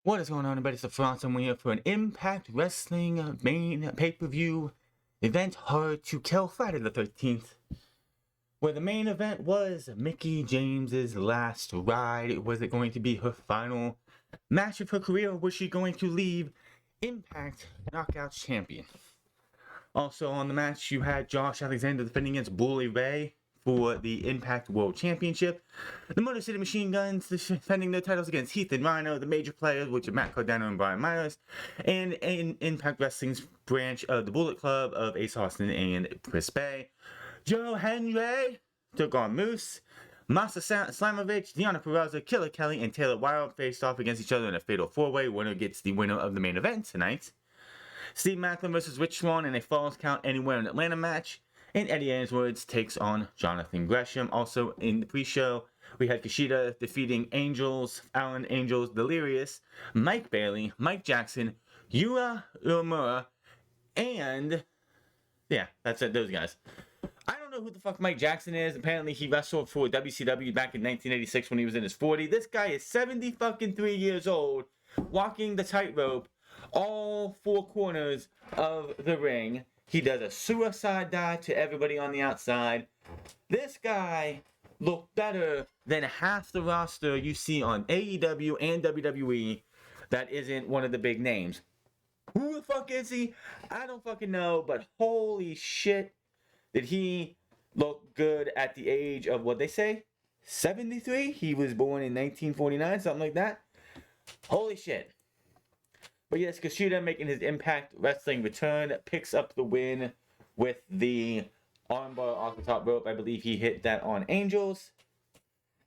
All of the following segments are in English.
What is going on, everybody? It's the Franz, and we're here for an Impact Wrestling main pay-per-view event, Hard to Kill, Friday the 13th. Where the main event was Mickie James's last ride. Was it going to be her final match of her career, or was she going to leave Impact Knockouts champion? Also on the match, you had Josh Alexander defending against Bully Ray for the Impact World Championship. The Motor City Machine Guns defending their titles against Heath and Rhino, the major players, which are Matt Cardano and Brian Myers, and in Impact Wrestling's branch of the Bullet Club of Ace Austin and Chris Bay. Joe Hendry took on Moose. Masa Slamovich, Deonna Purrazzo, Killer Kelly, and Taylor Wilde faced off against each other in a fatal four-way. Winner gets the winner of the main event tonight. Steve Macklin versus Rich Swann in a Falls Count Anywhere in Atlanta match. And Eddie Edwards takes on Jonathan Gresham. Also in the pre-show, we had Kushida defeating Alan Angels Delirious, Mike Bailey, Mike Jackson, Yura Uemura, and yeah, that's it, those guys. I don't know who the fuck Mike Jackson is. Apparently he wrestled for WCW back in 1986 when he was in his 40s. This guy is 73 years old, walking the tightrope all four corners of the ring. He does a suicide dive to everybody on the outside. This guy looked better than half the roster you see on AEW and WWE that isn't one of the big names. Who the fuck is he? I don't fucking know, but holy shit, did he look good at the age of, what they say, 73? He was born in 1949, something like that. Holy shit. But yes, Kushida, making his Impact Wrestling return, picks up the win with the armbar off the top rope. I believe he hit that on Angels.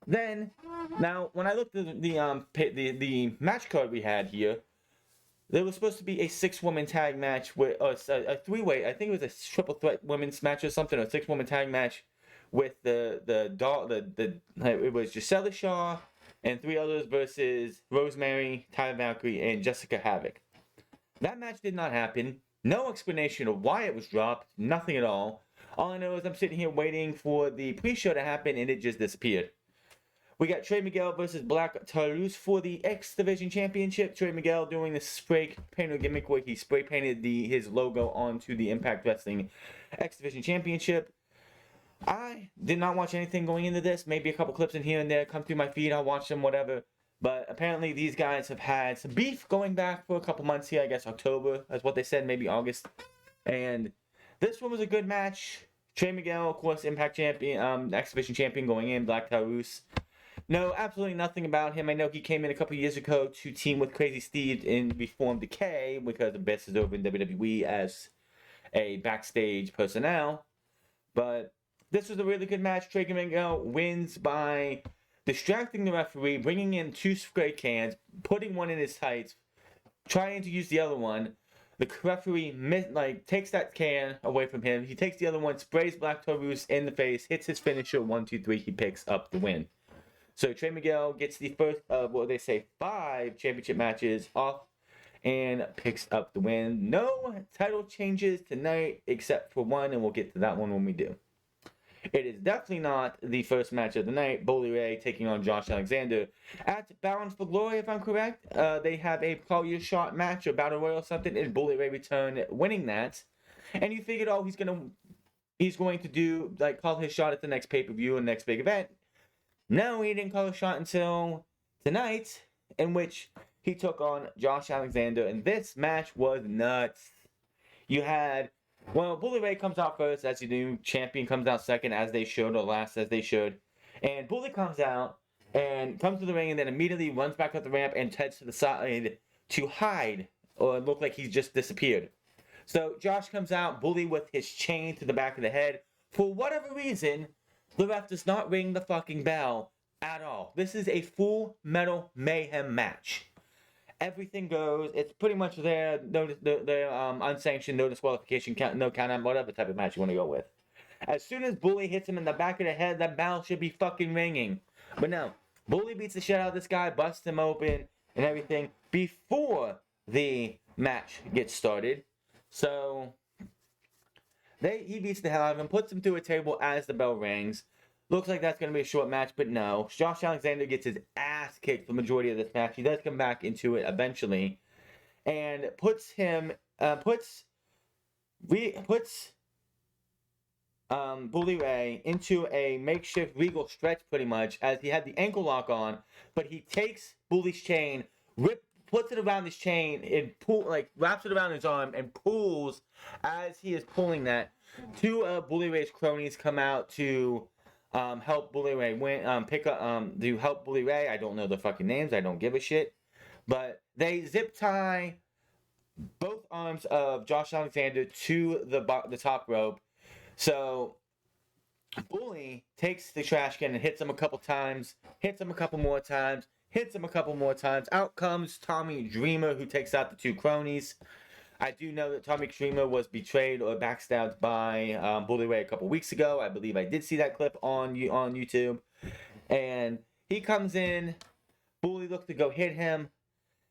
Then, now, when I looked at the match card we had here, there was supposed to be a 6-woman tag match with a 3-way. I think it was a triple threat women's match or something, or a 6-woman tag match with it was Gisela Shaw and 3 others versus Rosemary, Tyler Valkyrie, and Jessica Havoc. That match did not happen. No explanation of why it was dropped. Nothing at all. All I know is I'm sitting here waiting for the pre-show to happen, and it just disappeared. We got Trey Miguel versus Black Taurus for the X Division Championship. Trey Miguel doing the spray painter gimmick where he spray painted his logo onto the Impact Wrestling X Division Championship. I did not watch anything going into this. Maybe a couple clips in here and there come through my feed. I'll watch them, whatever. But apparently these guys have had some beef going back for a couple months here. I guess October is what they said, maybe August. And this one was a good match. Trey Miguel, of course, Impact Champion, X Division Champion going in. Black Taurus. No, absolutely nothing about him. I know he came in a couple years ago to team with Crazy Steve in Reform Decay because the best is over in WWE as a backstage personnel. But this was a really good match. Trey Miguel wins by distracting the referee, bringing in 2 spray cans, putting one in his tights, trying to use the other one. The referee takes that can away from him. He takes the other one, sprays Black Taurus in the face, hits his finisher, 1, 2, 3. He picks up the win. So Trey Miguel gets the first of, 5 championship matches off and picks up the win. No title changes tonight except for one, and we'll get to that one when we do. It is definitely not the first match of the night. Bully Ray taking on Josh Alexander at Bound for Glory, if I'm correct. They have a Call Your Shot match or Battle Royal or something, and Bully Ray returned winning that. And you figured, he's going to do call his shot at the next pay-per-view and next big event. No, he didn't call a shot until tonight, in which he took on Josh Alexander, and this match was nuts. You had, Bully Ray comes out first, as you do. Champion comes out second, as they should, or last, as they should. And Bully comes out and comes to the ring, and then immediately runs back up the ramp and heads to the side to hide, or look like he's just disappeared. So Josh comes out, Bully with his chain to the back of the head. For whatever reason, the ref does not ring the fucking bell at all. This is a Full Metal Mayhem match. Everything goes. It's pretty much their unsanctioned, no disqualification, no count out, whatever type of match you want to go with. As soon as Bully hits him in the back of the head, that bell should be fucking ringing. But no, Bully beats the shit out of this guy, busts him open, and everything before the match gets started. So he beats the hell out of him, puts him through a table as the bell rings. Looks like that's going to be a short match, but no. Josh Alexander gets his ass kicked the majority of this match. He does come back into it eventually, and puts Bully Ray into a makeshift regal stretch pretty much, as he had the ankle lock on, but he takes Bully's chain, puts it around his chain, and wraps it around his arm and pulls. As he is pulling that, two of Bully Ray's cronies come out to help Bully Ray win. To help Bully Ray. I don't know the fucking names. I don't give a shit. But they zip tie both arms of Josh Alexander to the top rope. So Bully takes the trash can and hits him a couple times, hits him a couple more times, hits him a couple more times. Out comes Tommy Dreamer, who takes out the two cronies. I do know that Tommy Dreamer was betrayed or backstabbed by Bully Ray a couple weeks ago. I believe I did see that clip on YouTube. And he comes in. Bully looks to go hit him,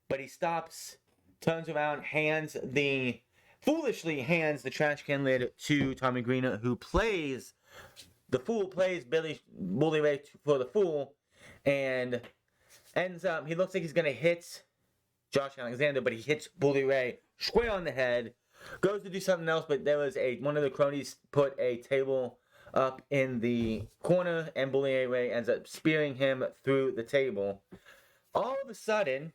but he stops, turns around, foolishly hands the trash can lid to Tommy Dreamer, who plays Bully Ray for the fool, and ends up, he looks like he's going to hit Josh Alexander, but he hits Bully Ray square on the head, goes to do something else, but there was one of the cronies put a table up in the corner, and Bully Ray ends up spearing him through the table. All of a sudden,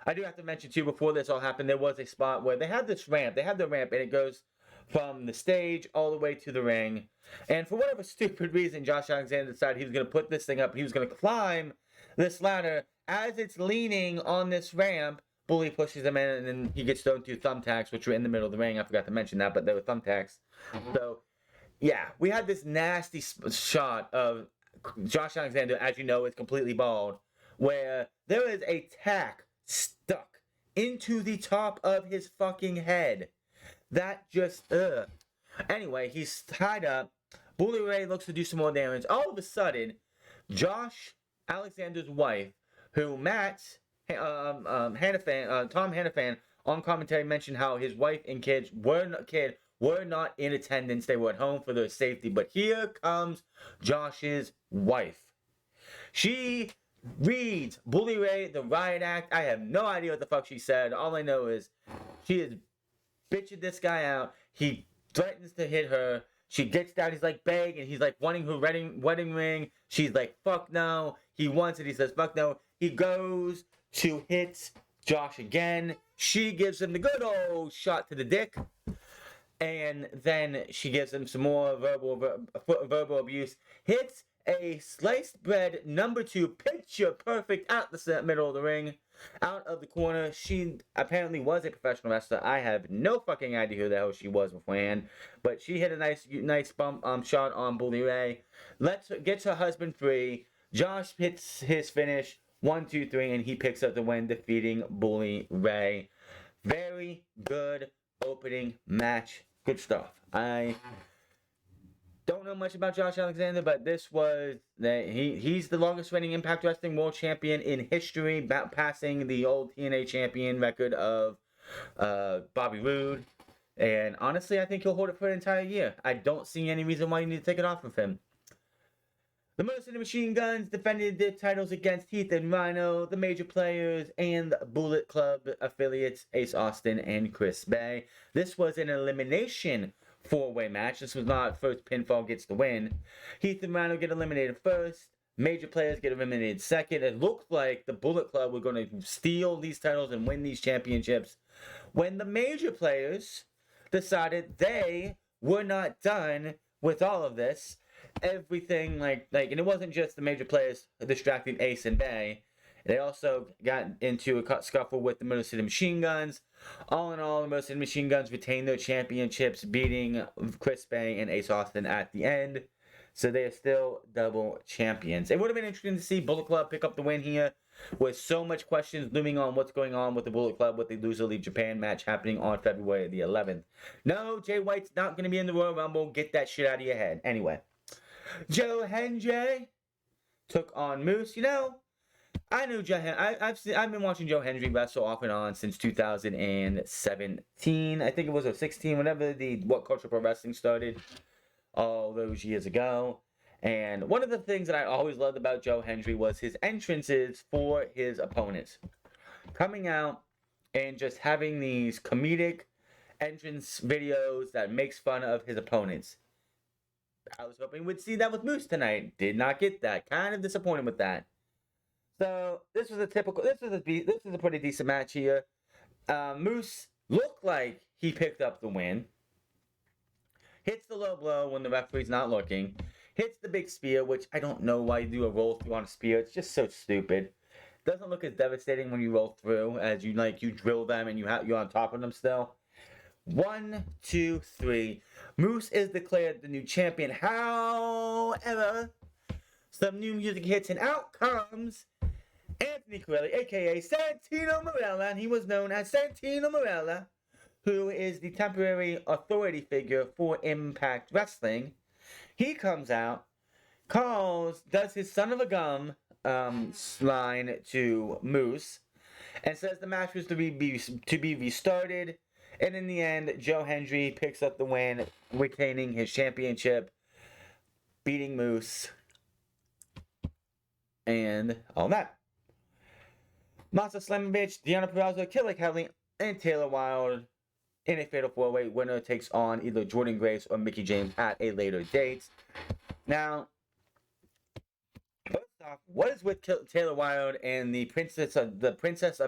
I do have to mention too, before this all happened, there was a spot where they had this ramp. They had the ramp, and it goes from the stage all the way to the ring. And for whatever stupid reason, Josh Alexander decided he was going to put this thing up. He was going to climb this ladder. As it's leaning on this ramp, Bully pushes him in, and then he gets thrown through thumbtacks, which were in the middle of the ring. I forgot to mention that, but they were thumbtacks. So, yeah, we had this nasty shot of Josh Alexander, as you know, is completely bald, where there is a tack stuck into the top of his fucking head. That just, Anyway, he's tied up. Bully Ray looks to do some more damage. All of a sudden, Josh Alexander's wife, who Tom Hannafan on commentary mentioned how his wife and kids were not in attendance. They were at home for their safety. But here comes Josh's wife. She reads Bully Ray the Riot Act. I have no idea what the fuck she said. All I know is she is bitching this guy out. He threatens to hit her. She gets down. He's like begging. He's like wanting her wedding ring. She's like, fuck no. He wants it. He says, fuck no. He goes to hit Josh again. She gives him the good old shot to the dick. And then she gives him some more verbal abuse. Hits a sliced bread number 2, picture perfect, out the middle of the ring, out of the corner. She apparently was a professional wrestler. I have no fucking idea who the hell she was beforehand, but she hit a nice bump shot on Bully Ray. Gets her husband free. Josh hits his finish, 1, 2, 3, and he picks up the win, defeating Bully Ray. Very good opening match. Good stuff. I don't know much about Josh Alexander, but he's the longest reigning Impact Wrestling World Champion in history, passing the old TNA champion record of Bobby Roode. And honestly, I think he'll hold it for an entire year. I don't see any reason why you need to take it off of him. The Motor City Machine Guns defended their titles against Heath and Rhino, the Major Players, and Bullet Club affiliates Ace Austin and Chris Bay. This was an elimination 4-way match. This was not first pinfall gets the win. Heath and Rhino get eliminated first. Major Players get eliminated second. It looked like the Bullet Club were going to steal these titles and win these championships, when the Major Players decided they were not done with all of this. Everything and it wasn't just the Major Players distracting Ace and Bay. They also got into a scuffle with the Motor City Machine Guns. All in all, the Motor City Machine Guns retained their championships, beating Chris Bay and Ace Austin at the end. So they are still double champions. It would have been interesting to see Bullet Club pick up the win here, with so much questions looming on what's going on with the Bullet Club with the Loser League Japan match happening on February the 11th. No, Jay White's not going to be in the Royal Rumble. Get that shit out of your head. Anyway, Joe Hendry took on Moose. You know, I knew Joe. I've been watching Joe Hendry wrestle off and on since 2017. I think it was 16, whenever the What Culture Pro Wrestling started, all those years ago. And one of the things that I always loved about Joe Hendry was his entrances for his opponents. Coming out and just having these comedic entrance videos that makes fun of his opponents. I was hoping we'd see that with Moose tonight. Did not get that. Kind of disappointed with that. So this was a pretty decent match here. Moose looked like he picked up the win. Hits the low blow when the referee's not looking. Hits the big spear, which I don't know why you do a roll through on a spear. It's just so stupid. Doesn't look as devastating when you roll through as you drill them and you're on top of them still. 1, 2, 3. Moose is declared the new champion. However, some new music hits and out comes Anthony Corelli, aka Santino Marella, and he was known as Santino Marella, who is the temporary authority figure for Impact Wrestling. He comes out, does his son of a gun line to Moose, and says the match was to be restarted. And in the end, Joe Hendry picks up the win, retaining his championship, beating Moose, and all that. Masa Slamovich, Deonna Purrazzo, Killer Kelly, and Taylor Wilde in a fatal 4-way. Winner takes on either Jordan Grace or Mickie James at a later date. Now, first off, what is with Taylor Wilde and the Princess of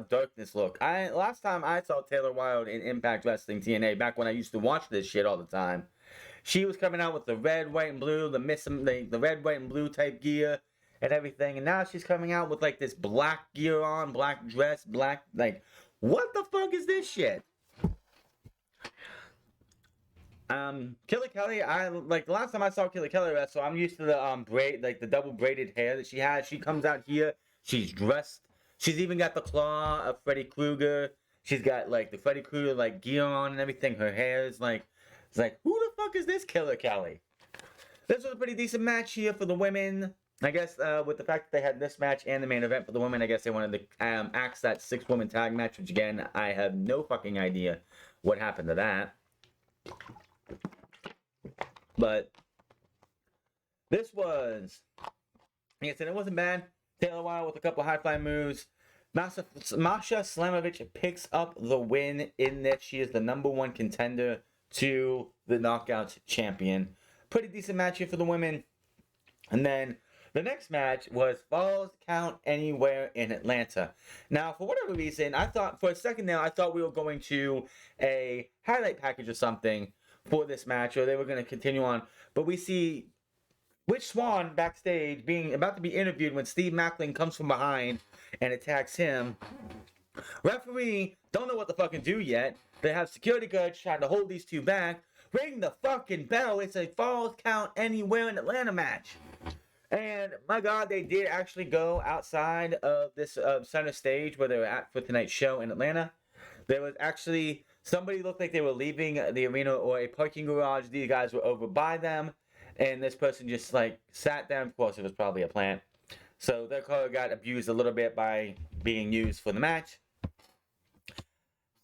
Darkness look? Last time I saw Taylor Wilde in Impact Wrestling TNA, back when I used to watch this shit all the time, she was coming out with the red, white, and blue, the red, white, and blue type gear and everything, and now she's coming out with like this black gear on, black dress, what the fuck is this shit? Killer Kelly, the last time I saw Killer Kelly wrestle, I'm used to the the double braided hair that she has. She comes out here, she's dressed. She's even got the claw of Freddy Krueger. She's got the Freddy Krueger gear on and everything. Her hair is it's who the fuck is this Killer Kelly? This was a pretty decent match here for the women. I guess with the fact that they had this match and the main event for the women, I guess they wanted to axe that 6-woman tag match, which again, I have no fucking idea what happened to that. But this was, like I said, it wasn't bad. Taylor Wilde with a couple high-flying moves. Masha Slamovich picks up the win in this. She is the #1 contender to the Knockout Champion. Pretty decent match here for the women. And then the next match was Falls Count Anywhere in Atlanta. Now, for whatever reason, for a second now, I thought we were going to a highlight package or something for this match, or they were going to continue on. But we see Rich Swann backstage about to be interviewed when Steve Macklin comes from behind and attacks him. Referee don't know what to fucking do yet. They have security guards trying to hold these two back. Ring the fucking bell. It's a Falls Count Anywhere in Atlanta match. And my God, they did actually go outside of this center stage where they were at for tonight's show in Atlanta. There was actually somebody looked like they were leaving the arena or a parking garage. These guys were over by them, and this person just sat down. Of course, it was probably a plant. So their car got abused a little bit by being used for the match.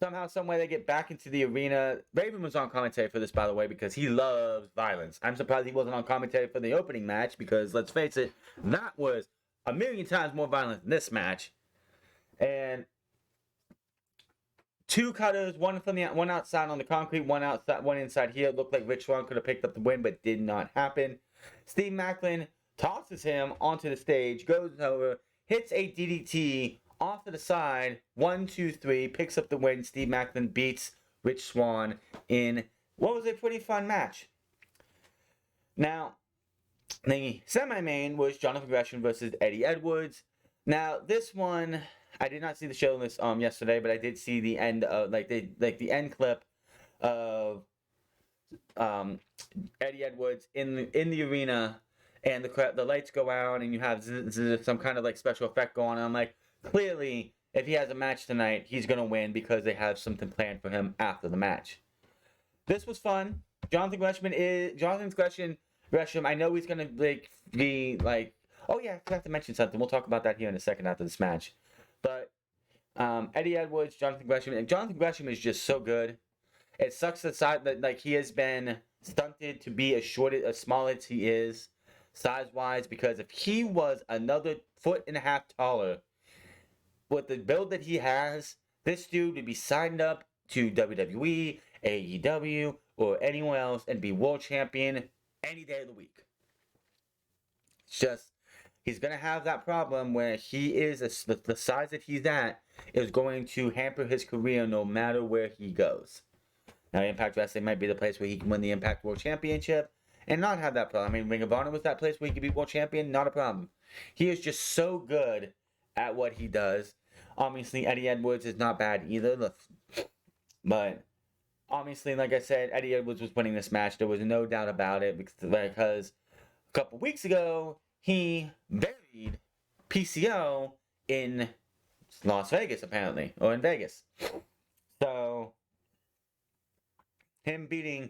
Somehow, someway, they get back into the arena. Raven was on commentary for this, by the way, because he loves violence. I'm surprised he wasn't on commentary for the opening match, because, let's face it, that was a million times more violent than this match. And two cutters, one outside on the concrete, one inside here. It looked like Rich Swann could have picked up the win, but did not happen. Steve Macklin tosses him onto the stage, goes over, hits a DDT off to the side, 1, 2, 3, picks up the win. Steve Macklin beats Rich Swann in what was a pretty fun match. Now, the semi-main was Jonathan Gresham versus Eddie Edwards. Now, this one, I did not see the show list yesterday, but I did see the end of the end clip of Eddie Edwards in the arena, and the lights go out, and you have some kind of special effect going on. I'm like, clearly, if he has a match tonight, he's going to win because they have something planned for him after the match. This was fun. Jonathan Gresham, I know he's going to be oh yeah, I forgot to mention something. We'll talk about that here in a second after this match. But Eddie Edwards, Jonathan Gresham is just so good. It sucks that he has been stunted to be as small as he is. size-wise, because if he was another foot and a half taller, with the build that he has, this dude would be signed up to WWE, AEW, or anyone else and be world champion any day of the week. It's just, he's going to have that problem where he is, the size that he's at is going to hamper his career no matter where he goes. Now, Impact Wrestling might be the place where he can win the Impact World Championship and not have that problem. I mean, Ring of Honor was that place where he could be world champion, not a problem. He is just so good at what he does. Obviously, Eddie Edwards is not bad either. But, obviously, like I said, Eddie Edwards was winning this match. There was no doubt about it because a couple weeks ago, he buried PCO in Las Vegas, apparently. Or in Vegas. So, him beating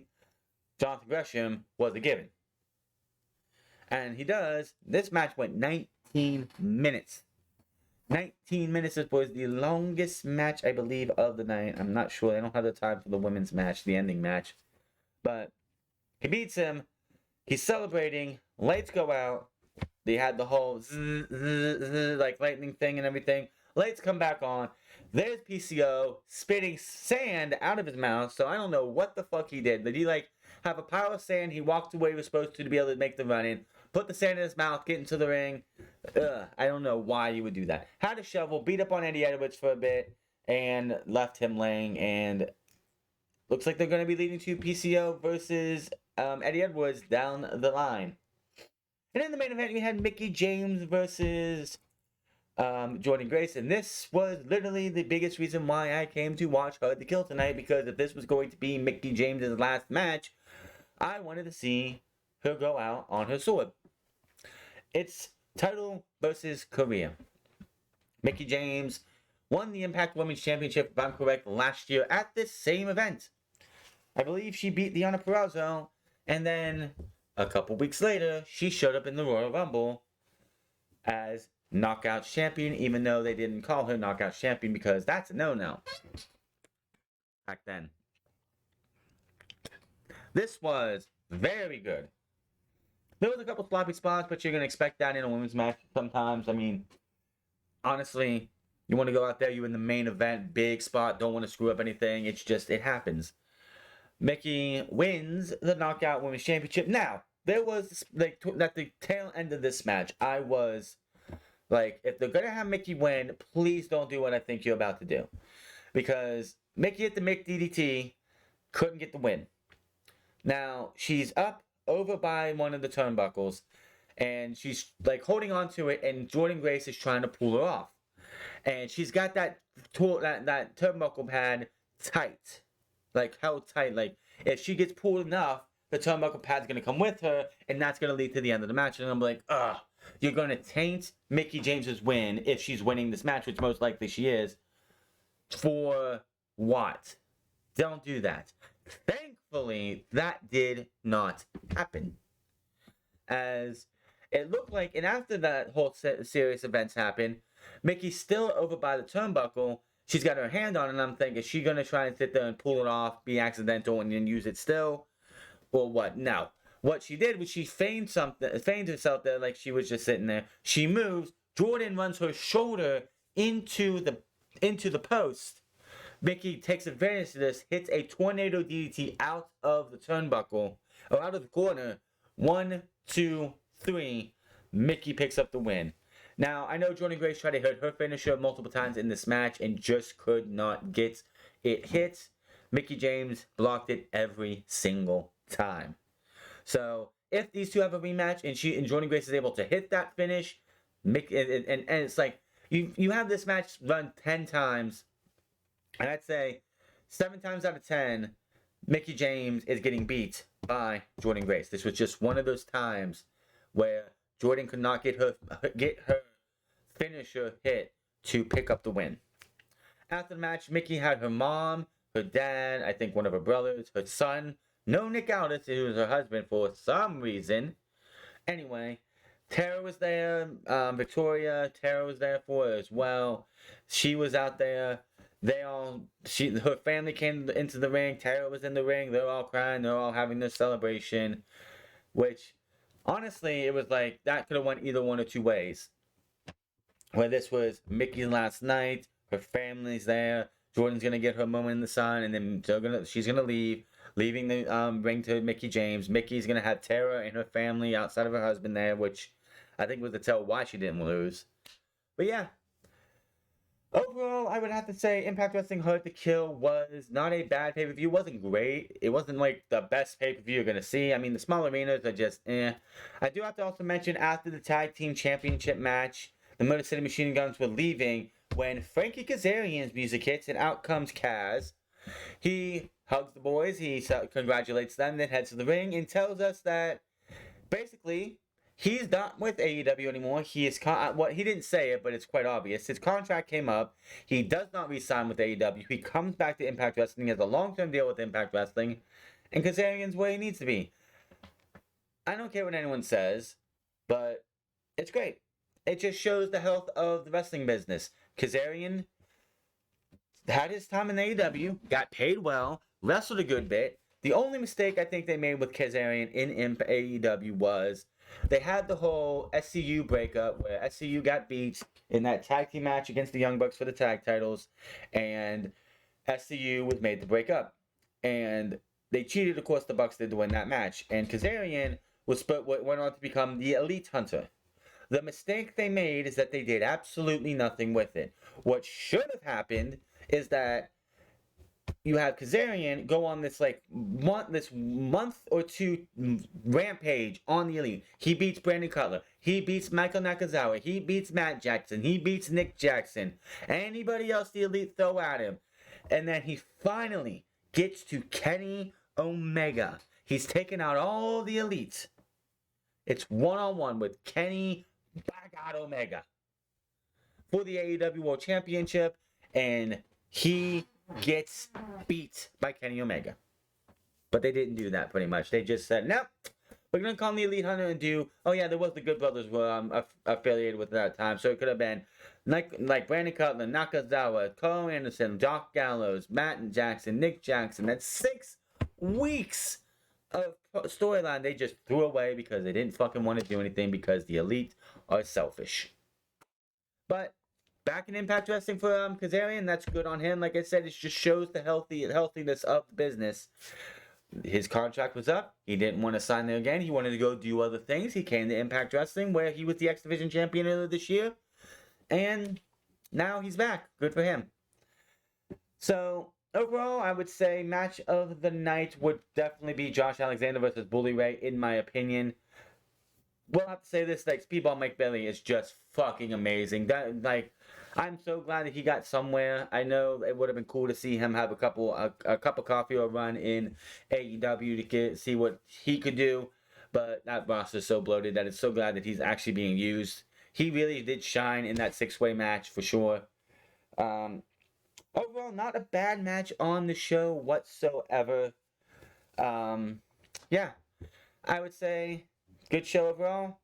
Jonathan Gresham was a given. And he does. This match went 19 minutes. 19 minutes was the longest match, I believe, of the night. I'm not sure. I don't have the time for the women's match, the ending match. But he beats him. He's celebrating. Lights go out. They had the whole like lightning thing and everything. Lights come back on. There's PCO spitting sand out of his mouth. So I don't know what the fuck he did. Did he like have a pile of sand? He walked away. He was supposed to be able to make the run in. Put the sand in his mouth. Get into the ring. I don't know why you would do that. Had a shovel. Beat up on Eddie Edwards for a bit. And left him laying. And looks like they're going to be leading to PCO versus Eddie Edwards down the line. And in the main event, we had Mickie James versus Jordynne Grace. And this was literally the biggest reason why I came to watch Hard to Kill tonight. Because if this was going to be Mickie James' last match, I wanted to see her go out on her sword. It's title versus career. Mickie James won the Impact Women's Championship, if I'm correct, last year at this same event. I believe she beat Deonna Purrazzo. And then a couple weeks later, she showed up in the Royal Rumble as Knockout Champion, even though they didn't call her Knockout Champion because that's a no-no back then. This was very good. There was a couple sloppy spots, but you're going to expect that in a women's match sometimes. I mean, honestly, you want to go out there, you're in the main event, big spot, don't want to screw up anything. It's just, it happens. Mickie wins the Knockout Women's Championship. Now, there was, like, at the tail end of this match, I was like, if they're going to have Mickie win, please don't do what I think you're about to do. Because Mickie hit the Mick DDT, couldn't get the win. Now, she's up over by one of the turnbuckles, and she's, like, holding on to it, and Jordynne Grace is trying to pull her off. And she's got that turnbuckle pad tight. Like, held tight. Like, if she gets pulled enough, the turnbuckle pad's going to come with her, and that's going to lead to the end of the match. And I'm like, ugh, you're going to taint Mickie James' win if she's winning this match, which most likely she is. For what? Don't do that. Thankfully, that did not happen. As it looked like, and after that whole series of events happened, Mickey's still over by the turnbuckle. She's got her hand on it, and I'm thinking, is she going to try and sit there and pull it off, be accidental, and then use it still? Or what? No. What she did was she feigned herself there like she was just sitting there. She moves. Jordynne runs her shoulder into the post. Mickie takes advantage of this, hits a tornado DDT out of the turnbuckle, or out of the corner. 1, 2, 3. Mickie picks up the win. Now, I know Jordynne Grace tried to hit her finisher multiple times in this match and just could not get it hit. Mickie James blocked it every single time. So, if these two have a rematch and Jordynne Grace is able to hit that finish, and it's like, you have this match run 10 times, and I'd say 7 times out of 10, Mickie James is getting beat by Jordynne Grace. This was just one of those times where Jordynne could not get her finisher hit to pick up the win. After the match, Mickie had her mom, her dad, I think one of her brothers, her son, no Nick Aldis, who was her husband for some reason. Anyway, Tara was there, Victoria, Tara was there for her as well. She was out there. Her family came into the ring. Tara was in the ring. They're all crying. They're all having their celebration, which honestly, it was like that could have went either one or two ways. Where this was Mickie last night, her family's there. Jordan's gonna get her moment in the sun, and then she's gonna leave, leaving the ring to Mickie James. Mickie's gonna have Tara and her family outside of her husband there, which I think was to tell why she didn't lose. But yeah, overall, I would have to say Impact Wrestling Hard to Kill was not a bad pay per view. It wasn't great. It wasn't like the best pay per view you're gonna see. I mean, the small arenas are just eh. I do have to also mention after the tag team championship match, the Motor City Machine Guns were leaving when Frankie Kazarian's music hits and out comes Kaz. He hugs the boys, he congratulates them, then heads to the ring and tells us that basically he's not with AEW anymore. He is what he didn't say it, but it's quite obvious. His contract came up. He does not re-sign with AEW. He comes back to Impact Wrestling. He has a long-term deal with Impact Wrestling, and Kazarian's where he needs to be. I don't care what anyone says, but it's great. It just shows the health of the wrestling business. Kazarian had his time in AEW, got paid well, wrestled a good bit. The only mistake I think they made with Kazarian in AEW was they had the whole SCU breakup where SCU got beat in that tag team match against the Young Bucks for the tag titles, and SCU was made to break up. And they cheated, of course, the Bucks did to win that match. And Kazarian went on to become the Elite Hunter. The mistake they made is that they did absolutely nothing with it. What should have happened is that you have Kazarian go on this month or two rampage on the Elite. He beats Brandon Cutler. He beats Michael Nakazawa. He beats Matt Jackson. He beats Nick Jackson. Anybody else the Elite throw at him. And then he finally gets to Kenny Omega. He's taken out all the Elites. It's one-on-one with Kenny Omega for the AEW World Championship, and he gets beat by Kenny Omega. But they didn't do that pretty much. They just said, nope, we're going to call him the Elite Hunter and do, oh yeah, there was the Good Brothers were affiliated with that time. So it could have been like Brandon Cutler, Nakazawa, Carl Anderson, Doc Gallows, Matt Jackson, Nick Jackson. That's 6 weeks of storyline they just threw away because they didn't fucking want to do anything because the Elite are selfish. But back in Impact Wrestling for Kazarian, that's good on him. Like I said, it just shows the healthiness of the business. His contract was up. He didn't want to sign there again. He wanted to go do other things. He came to Impact Wrestling where he was the X Division champion earlier this year. And now he's back. Good for him. So overall, I would say match of the night would definitely be Josh Alexander versus Bully Ray, in my opinion. We'll have to say this, like, Speedball Mike Bailey is just fucking amazing. I'm so glad that he got somewhere. I know it would have been cool to see him have a cup of coffee or run in AEW to see what he could do. But that roster is so bloated that it's so glad that he's actually being used. He really did shine in that 6-way match for sure. Overall, not a bad match on the show whatsoever. Yeah, I would say good show overall.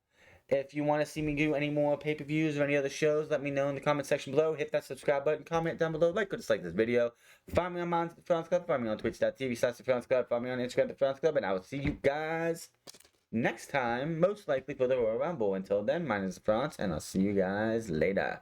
If you want to see me do any more pay-per-views or any other shows, let me know in the comment section below. Hit that subscribe button, comment down below, like or dislike this video. Find me on my The France Club, find me on twitch.tv/The France Club, find me on Instagram, The France Club, and I will see you guys next time, most likely for the Royal Rumble. Until then, my name is France, and I'll see you guys later.